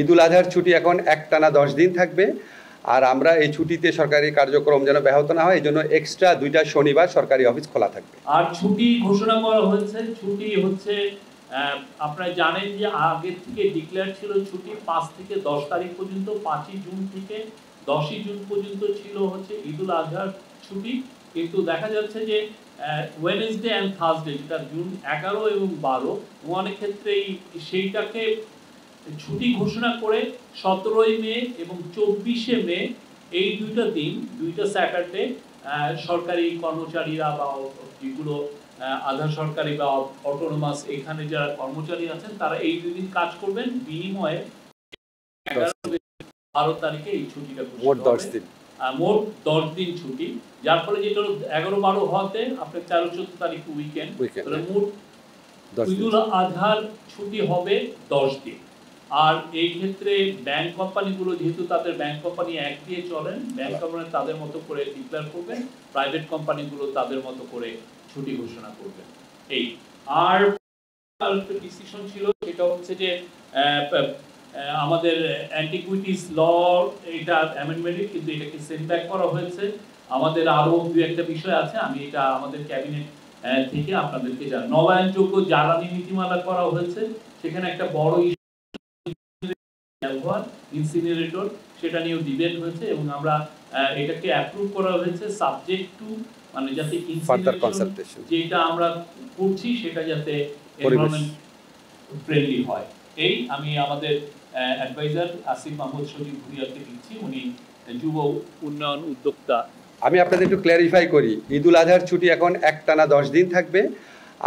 ঈদুল আজহার ছুটি এখন একটানা 10 দিন থাকবে। আর আমরা এই ছুটিতে সরকারি কার্যক্রম যেন ব্যাহত না হয় এই জন্য এক্সট্রা 2টা শনিবার সরকারি অফিস খোলা থাকবে। আর ছুটি ঘোষণা করা হয়েছে, ছুটি হচ্ছে আপনারা জানেন যে আগে থেকে ডিক্লেয়ার ছিল ছুটি 5 থেকে 10 তারিখ পর্যন্ত, 5ই জুন থেকে 10ই জুন পর্যন্ত ছিল হচ্ছে ঈদুল আজহার ছুটি। কিন্তু দেখা যাচ্ছে যে ওয়েডনেসডে অ্যান্ড থার্সডে, যেটা জুন 11 এবং 12, অনেক ক্ষেত্রেই সেইটাকে ছুটি ঘোষণা করে 17ই মে এবং 24শে মে এই দুইটা দিন, দুইটা স্যাটারডে সরকারি কর্মচারীরা বা যেগুলো আধা সরকারি বা অটোনোমাস এখানে যারা কর্মচারী আছেন তারা এই দুই দিন কাজ করবেন, বিনিময়ে 11-12 তারিখে এই ছুটিটা মোট 10 দিন, মোট 10 দিন ছুটি, যার ফলে যেটা 11-12 হওয়াতে আপনার 13-14 তারিখ উইকেন্ড, তাহলে মোট ঈদুল আজহার ছুটি হবে 10 দিন। আর এই ক্ষেত্রে ব্যাংক কোম্পানিগুলো যেহেতু তাদের ব্যাংক কোম্পানি এক দিয়ে চলেন, ব্যাংক কোম্পানি তাদের মতো করে ডিক্লেয়ার করবেন, প্রাইভেট কোম্পানিগুলো তাদের মতো করে ছুটি ঘোষণা করবেন। এই আর একটা ডিসিশন ছিল, সেটা হচ্ছে যে আমাদের অ্যান্টিকুইটিস ল এটা অ্যামেন্ডমেন্ট, কিন্তু এটাকে সেটব্যাক করা হয়েছে। আমাদের আরো দু একটা বিষয় আছে, আমি এটা আমাদের ক্যাবিনেট থেকে আপনাদেরকে জানাই। নবায়নযোগ্য জ্বালানি নীতিমালা করা হয়েছে, সেখানে একটা বড় ইনসিনারেটর, সেটা নিয়েও ডিবেট হয়েছে এবং আমরা এটাকে অ্যাপ্রুভ করা হয়েছে সাবজেক্ট টু, মানে যাতে ফার্দার কনসালটেশন যেটা আমরা করছি সেটা যাতে এনভায়রনমেন্ট ফ্রেন্ডলি হয়। এই আমি আমাদের অ্যাডভাইজার আসিফ মাহমুদ সজীব ভুঁইয়াকে দিচ্ছি, উনি যুব উন্নয়ন উদ্যোক্তা। আমি আপনাদের একটু ক্ল্যারিফাই করি, ঈদুল আজহার ছুটি এখন একটানা 10 দিন থাকবে।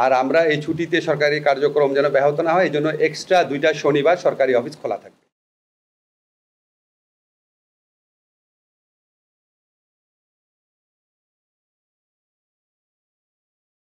আর আমরা এই ছুটিতে সরকারি কার্যক্রম যেন ব্যাহত না হয় এই জন্য এক্সট্রা 2টা শনিবার সরকারি অফিস খোলা থাকবে।